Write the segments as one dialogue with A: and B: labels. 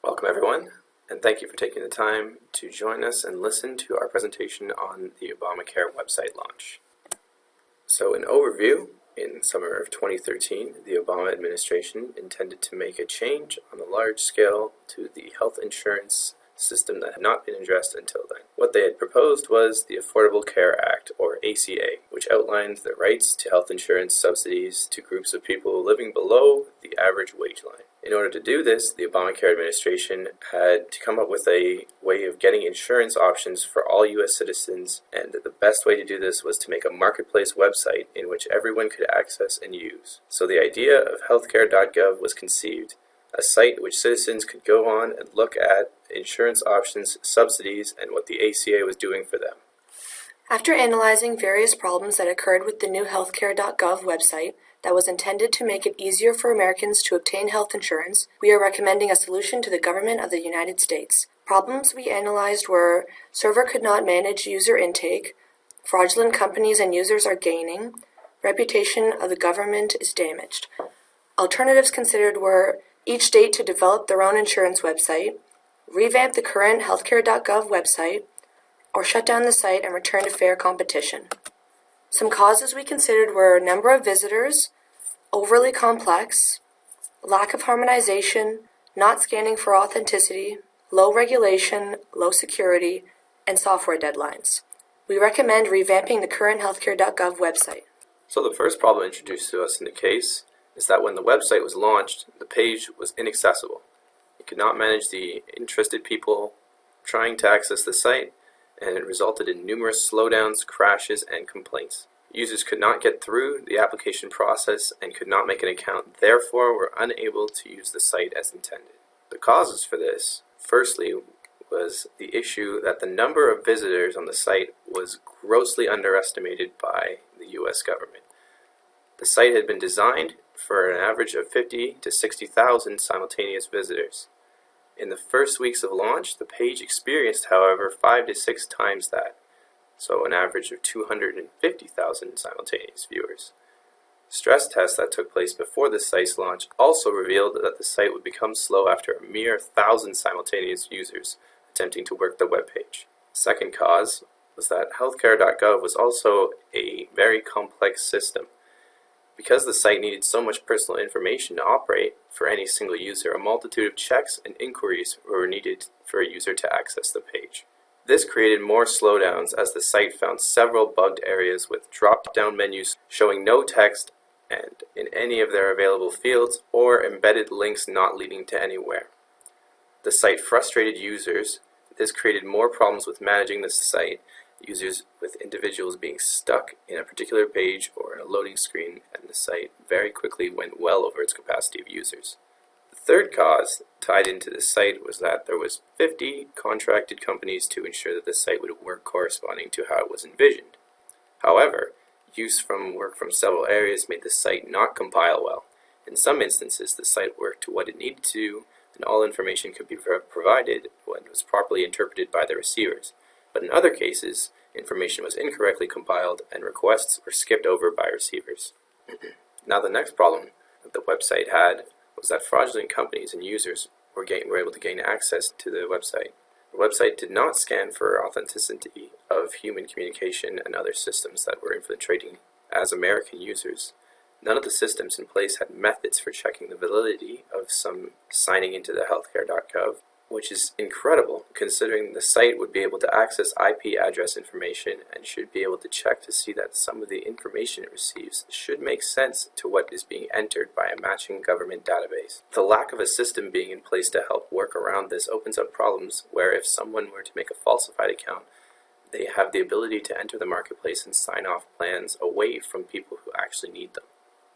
A: Welcome everyone, and thank you for taking the time to join us and listen to our presentation on the Obamacare website launch. So in overview, in summer of 2013, the Obama administration intended to make a change on a large scale to the health insurance system that had not been addressed until then. What they had proposed was the Affordable Care Act, or ACA, which outlined the rights to health insurance subsidies to groups of people living below the average wage line. In order to do this, the Obamacare administration had to come up with a way of getting insurance options for all U.S. citizens, and the best way to do this was to make a marketplace website in which everyone could access and use. So the idea of healthcare.gov was conceived, a site which citizens could go on and look at insurance options, subsidies, and what the ACA was doing for them.
B: After analyzing various problems that occurred with the new healthcare.gov website that was intended to make it easier for Americans to obtain health insurance, we are recommending a solution to the government of the United States. Problems we analyzed were: server could not manage user intake, fraudulent companies and users are gaining, reputation of the government is damaged. Alternatives considered were each state to develop their own insurance website, revamp the current healthcare.gov website, or shut down the site and return to fair competition. Some causes we considered were number of visitors, overly complex, lack of harmonization, not scanning for authenticity, low regulation, low security, and software deadlines. We recommend revamping the current healthcare.gov website.
A: So the first problem introduced to us in the case is that when the website was launched, the page was inaccessible. It could not manage the interested people trying to access the site, and it resulted in numerous slowdowns, crashes, and complaints. Users could not get through the application process and could not make an account, therefore were unable to use the site as intended. The causes for this, firstly, was the issue that the number of visitors on the site was grossly underestimated by the U.S. government. The site had been designed for an average of 50 to 60,000 simultaneous visitors. In the first weeks of launch, the page experienced, however, 5 to 6 times that, so an average of 250,000 simultaneous viewers. Stress tests that took place before the site's launch also revealed that the site would become slow after a mere 1,000 simultaneous users attempting to work the web page. Second cause was that healthcare.gov was also a very complex system. Because the site needed so much personal information to operate for any single user, a multitude of checks and inquiries were needed for a user to access the page. This created more slowdowns as the site found several bugged areas with drop-down menus showing no text and in any of their available fields, or embedded links not leading to anywhere. The site frustrated users. This created more problems with managing the site, users with individuals being stuck in a particular page or in a loading screen, and the site very quickly went well over its capacity of users. The third cause tied into the site was that there was 50 contracted companies to ensure that the site would work corresponding to how it was envisioned. However, work from several areas made the site not compile well. In some instances, the site worked to what it needed to, and all information could be provided when it was properly interpreted by the receivers. But in other cases, information was incorrectly compiled and requests were skipped over by receivers. Now the next problem that the website had was that fraudulent companies and users were able to gain access to the website. The website did not scan for authenticity of human communication and other systems that were infiltrating as American users. None of the systems in place had methods for checking the validity of some signing into the healthcare.gov, which is incredible considering the site would be able to access IP address information and should be able to check to see that some of the information it receives should make sense to what is being entered by a matching government database. The lack of a system being in place to help work around this opens up problems where if someone were to make a falsified account, they have the ability to enter the marketplace and sign off plans away from people who actually need them.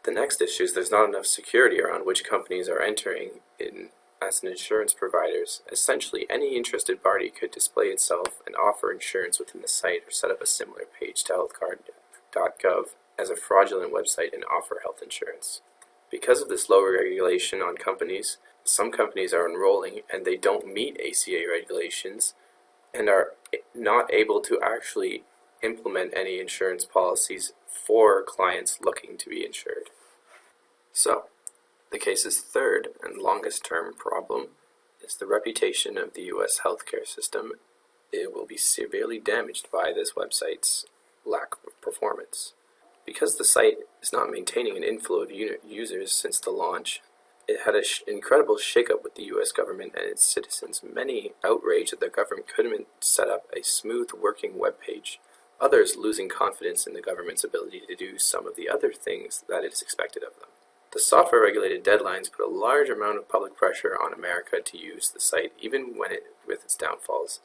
A: The next issue is there's not enough security around which companies are entering in as an insurance providers. Essentially, any interested party could display itself and offer insurance within the site or set up a similar page to healthcare.gov as a fraudulent website and offer health insurance. Because of this low regulation on companies, some companies are enrolling and they don't meet ACA regulations and are not able to actually implement any insurance policies for clients looking to be insured. So, the case's third and longest term problem is the reputation of the U.S. healthcare system. It will be severely damaged by this website's lack of performance. Because the site is not maintaining an inflow of users since the launch, it had an incredible shakeup with the U.S. government and its citizens. Many outraged that the government couldn't set up a smooth working web page, others losing confidence in the government's ability to do some of the other things that it is expected of them. The software-regulated deadlines put a large amount of public pressure on America to use the site, even with its downfalls.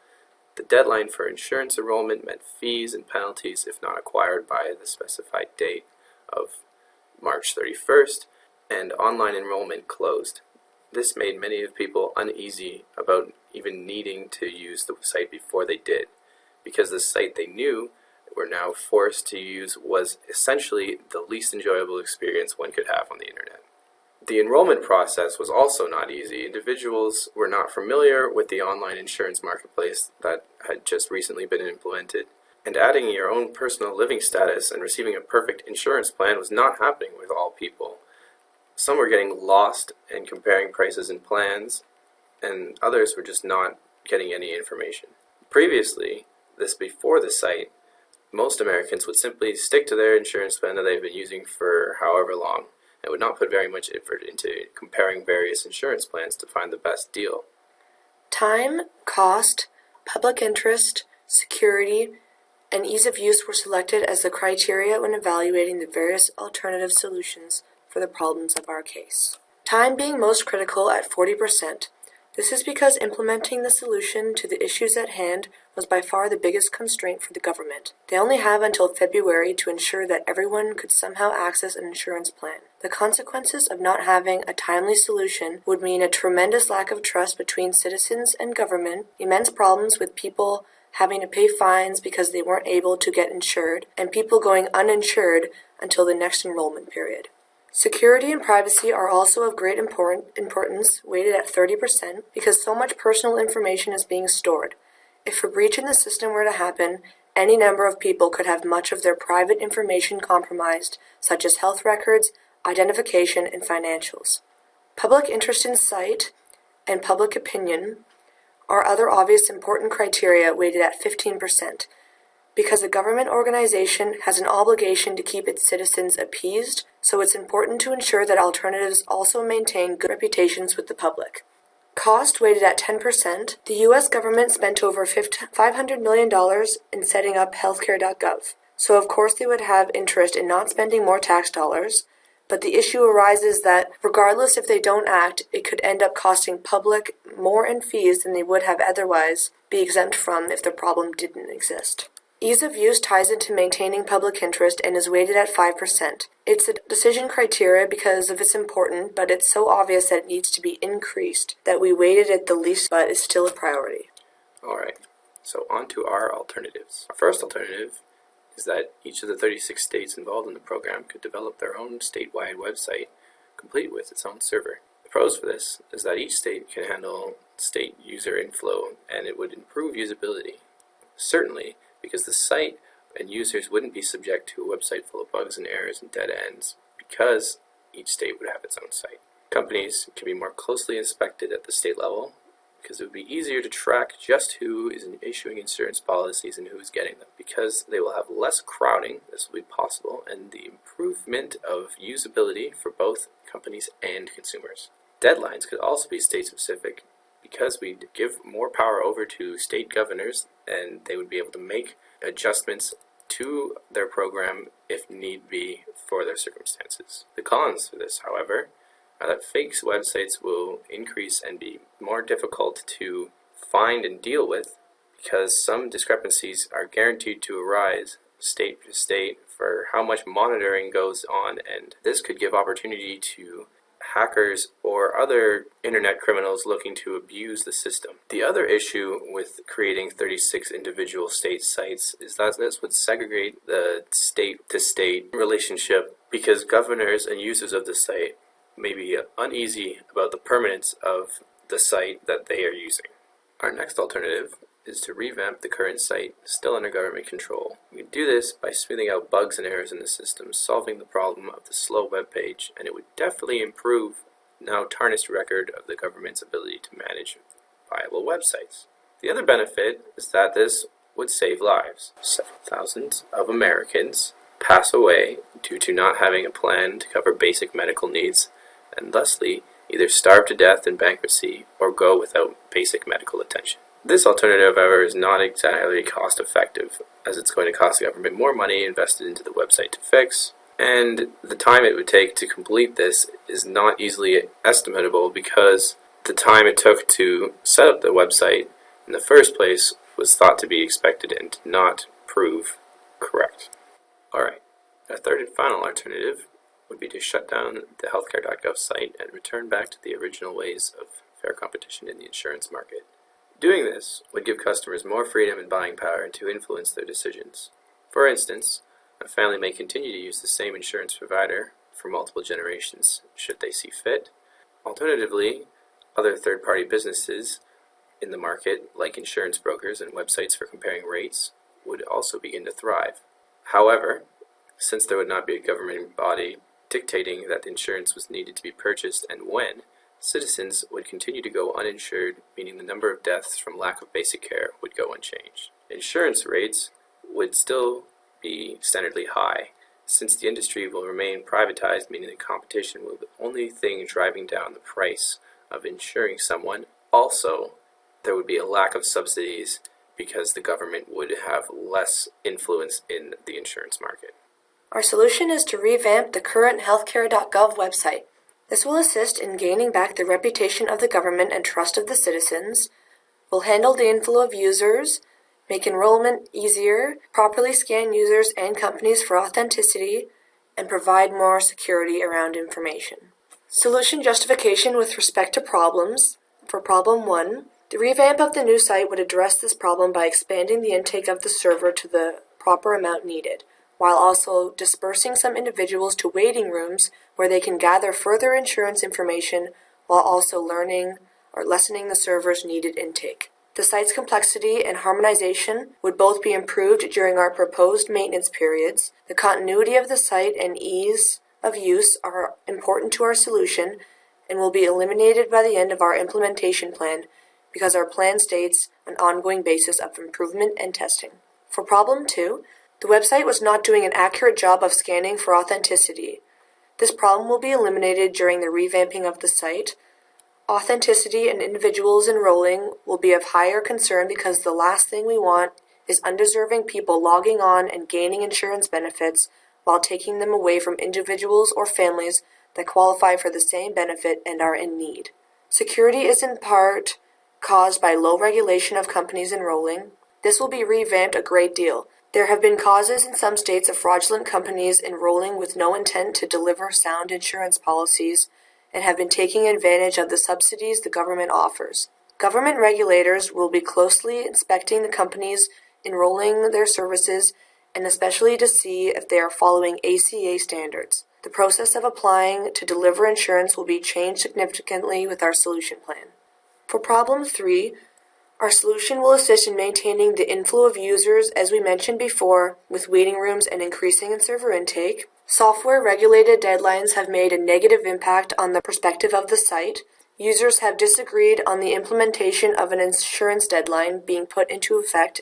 A: The deadline for insurance enrollment meant fees and penalties if not acquired by the specified date of March 31st, and online enrollment closed. This made many people uneasy about even needing to use the site before they did, because the site they knew were now forced to use was essentially the least enjoyable experience one could have on the internet. The enrollment process was also not easy. Individuals were not familiar with the online insurance marketplace that had just recently been implemented, and adding your own personal living status and receiving a perfect insurance plan was not happening with all people. Some were getting lost and comparing prices and plans, and others were just not getting any information. Previously, before the site, most Americans would simply stick to their insurance plan that they've been using for however long, and would not put very much effort into comparing various insurance plans to find the best deal.
B: Time, cost, public interest, security, and ease of use were selected as the criteria when evaluating the various alternative solutions for the problems of our case. Time being most critical at 40%. This is because implementing the solution to the issues at hand was by far the biggest constraint for the government. They only have until February to ensure that everyone could somehow access an insurance plan. The consequences of not having a timely solution would mean a tremendous lack of trust between citizens and government, immense problems with people having to pay fines because they weren't able to get insured, and people going uninsured until the next enrollment period. Security and privacy are also of great importance, weighted at 30%, because so much personal information is being stored. If a breach in the system were to happen, any number of people could have much of their private information compromised, such as health records, identification, and financials. Public interest in site and public opinion are other obvious important criteria weighted at 15%. Because a government organization has an obligation to keep its citizens appeased, so it's important to ensure that alternatives also maintain good reputations with the public. Cost weighted at 10%, the U.S. government spent over $500 million in setting up healthcare.gov. So of course they would have interest in not spending more tax dollars, but the issue arises that regardless if they don't act, it could end up costing public more in fees than they would have otherwise be exempt from if the problem didn't exist. Ease of use ties into maintaining public interest and is weighted at 5%. It's a decision criteria because of its importance, but it's so obvious that it needs to be increased that we weighted it the least, but is still a priority.
A: Alright, so on to our alternatives. Our first alternative is that each of the 36 states involved in the program could develop their own statewide website, complete with its own server. The pros for this is that each state can handle state user inflow, and it would improve usability. Certainly, because the site and users wouldn't be subject to a website full of bugs and errors and dead ends, because each state would have its own site. Companies can be more closely inspected at the state level, because it would be easier to track just who is issuing insurance policies and who is getting them. Because they will have less crowding, this will be possible, and the improvement of usability for both companies and consumers. Deadlines could also be state-specific, because we give more power over to state governors, and they would be able to make adjustments to their program if need be for their circumstances. The cons for this, however, are that fake websites will increase and be more difficult to find and deal with, because some discrepancies are guaranteed to arise state to state for how much monitoring goes on, and this could give opportunity to hackers or other internet criminals looking to abuse the system. The other issue with creating 36 individual state sites is that this would segregate the state-to-state relationship, because governors and users of the site may be uneasy about the permanence of the site that they are using. Our next alternative is to revamp the current site still under government control. We can do this by smoothing out bugs and errors in the system, solving the problem of the slow web page, and it would definitely improve now tarnished record of the government's ability to manage viable websites. The other benefit is that this would save lives. Several thousands of Americans pass away due to not having a plan to cover basic medical needs, and thusly either starve to death in bankruptcy or go without basic medical attention. This alternative, however, is not exactly cost effective, as it's going to cost the government more money invested into the website to fix, and the time it would take to complete this is not easily estimatable because the time it took to set up the website in the first place was thought to be expected and did not prove correct. Alright, our third and final alternative would be to shut down the healthcare.gov site and return back to the original ways of fair competition in the insurance market. Doing this would give customers more freedom and buying power to influence their decisions. For instance, a family may continue to use the same insurance provider for multiple generations should they see fit. Alternatively, other third-party businesses in the market, like insurance brokers and websites for comparing rates, would also begin to thrive. However, since there would not be a government body dictating that the insurance was needed to be purchased and when, citizens would continue to go uninsured, meaning the number of deaths from lack of basic care would go unchanged. Insurance rates would still be standardly high, since the industry will remain privatized, meaning that competition will be the only thing driving down the price of insuring someone. Also, there would be a lack of subsidies because the government would have less influence in the insurance market.
B: Our solution is to revamp the current healthcare.gov website. This will assist in gaining back the reputation of the government and trust of the citizens, will handle the inflow of users, make enrollment easier, properly scan users and companies for authenticity, and provide more security around information. Solution justification with respect to problems. For problem 1, the revamp of the new site would address this problem by expanding the intake of the server to the proper amount needed, while also dispersing some individuals to waiting rooms where they can gather further insurance information while also learning or lessening the server's needed intake. The site's complexity and harmonization would both be improved during our proposed maintenance periods. The continuity of the site and ease of use are important to our solution and will be eliminated by the end of our implementation plan because our plan states an ongoing basis of improvement and testing. For problem 2, the website was not doing an accurate job of scanning for authenticity. This problem will be eliminated during the revamping of the site. Authenticity and individuals enrolling will be of higher concern because the last thing we want is undeserving people logging on and gaining insurance benefits while taking them away from individuals or families that qualify for the same benefit and are in need. Security is in part caused by low regulation of companies enrolling. This will be revamped a great deal. There have been causes in some states of fraudulent companies enrolling with no intent to deliver sound insurance policies and have been taking advantage of the subsidies the government offers. Government regulators will be closely inspecting the companies enrolling their services and especially to see if they are following ACA standards. The process of applying to deliver insurance will be changed significantly with our solution plan. For problem 3, our solution will assist in maintaining the inflow of users, as we mentioned before, with waiting rooms and increasing in server intake. Software-regulated deadlines have made a negative impact on the perspective of the site. Users have disagreed on the implementation of an insurance deadline being put into effect,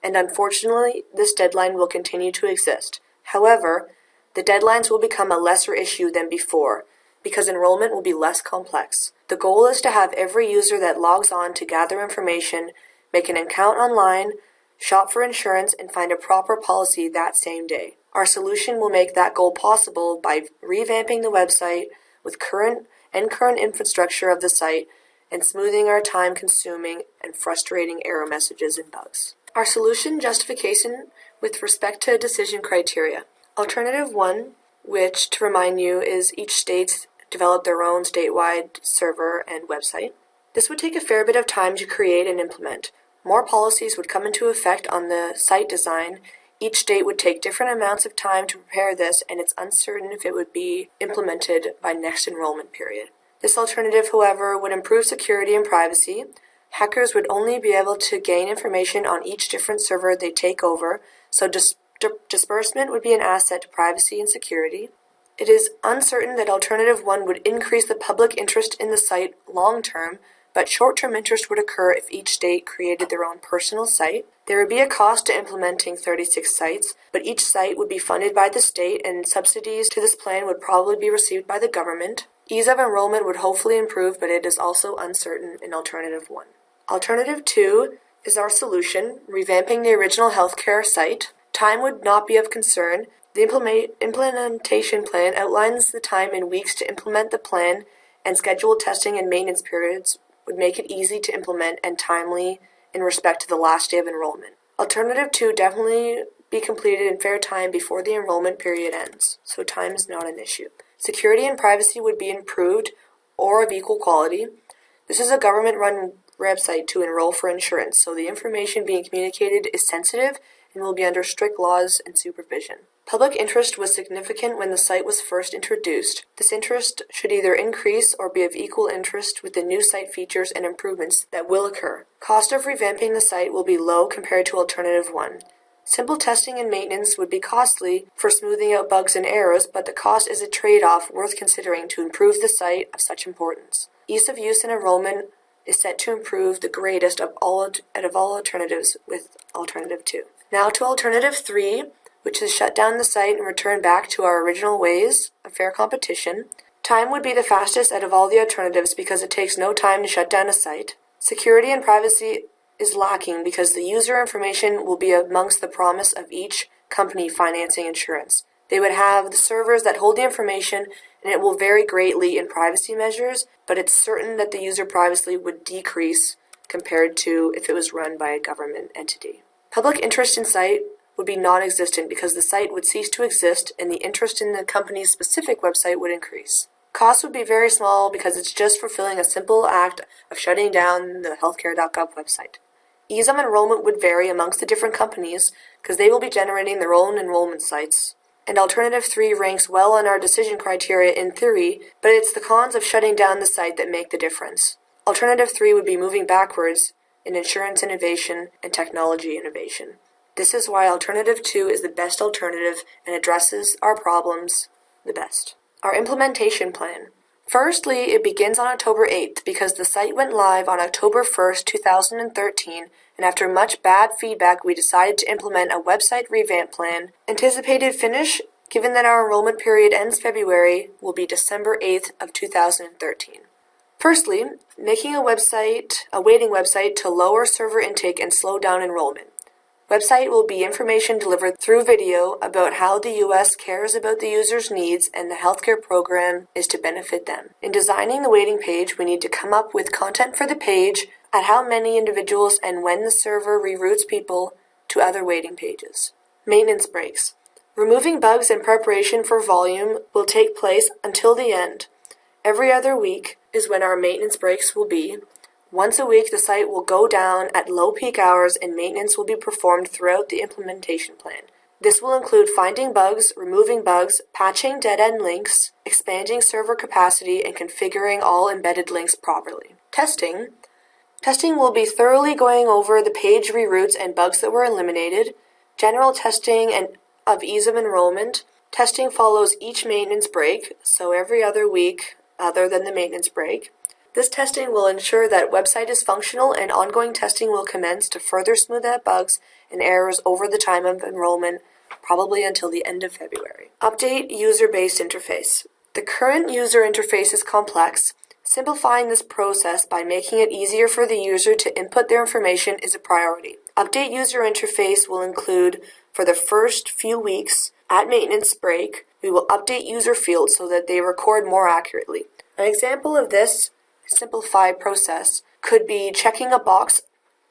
B: and unfortunately, this deadline will continue to exist. However, the deadlines will become a lesser issue than before, because enrollment will be less complex. The goal is to have every user that logs on to gather information, make an account online, shop for insurance, and find a proper policy that same day. Our solution will make that goal possible by revamping the website with current infrastructure of the site and smoothing our time-consuming and frustrating error messages and bugs. Our solution justification with respect to decision criteria. Alternative 1, which, to remind you, is each state's develop their own statewide server and website. This would take a fair bit of time to create and implement. More policies would come into effect on the site design. Each state would take different amounts of time to prepare this, and it's uncertain if it would be implemented by next enrollment period. This alternative, however, would improve security and privacy. Hackers would only be able to gain information on each different server they take over, so disbursement would be an asset to privacy and security. It is uncertain that Alternative 1 would increase the public interest in the site long term, but short-term interest would occur if each state created their own personal site. There would be a cost to implementing 36 sites, but each site would be funded by the state, and subsidies to this plan would probably be received by the government. Ease of enrollment would hopefully improve, but it is also uncertain in Alternative 1. Alternative 2 is our solution, revamping the original healthcare site. Time would not be of concern. The implementation plan outlines the time in weeks to implement the plan, and scheduled testing and maintenance periods would make it easy to implement and timely in respect to the last day of enrollment. Alternative 2 definitely be completed in fair time before the enrollment period ends, so time is not an issue. Security and privacy would be improved or of equal quality. This is a government-run website to enroll for insurance, so the information being communicated is sensitive and will be under strict laws and supervision. Public interest was significant when the site was first introduced. This interest should either increase or be of equal interest with the new site features and improvements that will occur. Cost of revamping the site will be low compared to Alternative 1. Simple testing and maintenance would be costly for smoothing out bugs and errors, but the cost is a trade-off worth considering to improve the site of such importance. Ease of use and enrollment is set to improve the greatest of all alternatives with Alternative 2. Now to Alternative 3, which is shut down the site and return back to our original ways of fair competition. Time would be the fastest out of all the alternatives because it takes no time to shut down a site. Security and privacy is lacking because the user information will be amongst the promise of each company financing insurance. They would have the servers that hold the information, and it will vary greatly in privacy measures, but it's certain that the user privacy would decrease compared to if it was run by a government entity. Public interest in site would be non-existent because the site would cease to exist and the interest in the company's specific website would increase. Costs would be very small because it's just fulfilling a simple act of shutting down the healthcare.gov website. Ease of enrollment would vary amongst the different companies because they will be generating their own enrollment sites. And Alternative 3 ranks well on our decision criteria in theory, but it's the cons of shutting down the site that make the difference. Alternative 3 would be moving backwards in insurance innovation and technology innovation. This is why Alternative 2 is the best alternative and addresses our problems the best. Our implementation plan. Firstly, it begins on October 8th because the site went live on October 1st, 2013, and after much bad feedback, we decided to implement a website revamp plan. Anticipated finish, given that our enrollment period ends February, will be December 8th of 2013. Firstly, making a waiting website to lower server intake and slow down enrollment. Website will be information delivered through video about how the U.S. cares about the user's needs and the healthcare program is to benefit them. In designing the waiting page, we need to come up with content for the page, at how many individuals and when the server reroutes people to other waiting pages. Maintenance breaks. Removing bugs in preparation for volume will take place until the end. Every other week is when our maintenance breaks will be. Once a week, the site will go down at low peak hours and maintenance will be performed throughout the implementation plan. This will include finding bugs, removing bugs, patching dead-end links, expanding server capacity, and configuring all embedded links properly. Testing. Testing will be thoroughly going over the page reroutes and bugs that were eliminated. General testing and of ease of enrollment. Testing follows each maintenance break, so every other week other than the maintenance break. This testing will ensure that website is functional and ongoing testing will commence to further smooth out bugs and errors over the time of enrollment, probably until the end of February. Update user-based interface. The current user interface is complex. Simplifying this process by making it easier for the user to input their information is a priority. Update user interface will include, for the first few weeks, at maintenance break, we will update user fields so that they record more accurately. An example of this simplified process could be checking a box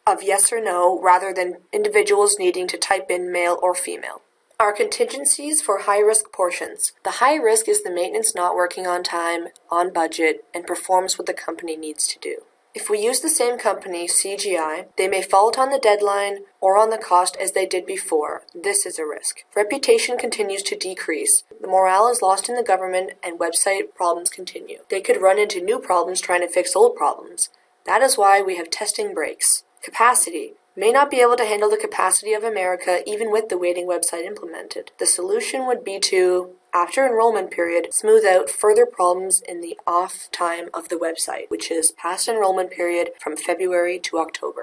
B: of yes or no rather than individuals needing to type in male or female. Our contingencies for high-risk portions. The high risk is the maintenance not working on time, on budget, and performs what the company needs to do. If we use the same company, CGI, they may fault on the deadline or on the cost as they did before. This is a risk. Reputation continues to decrease. The morale is lost in the government and website problems continue. They could run into new problems trying to fix old problems. That is why we have testing breaks. Capacity. May not be able to handle the capacity of America even with the waiting website implemented. The solution would be to After enrollment period, smooth out further problems in the off time of the website, which is past enrollment period from February to October.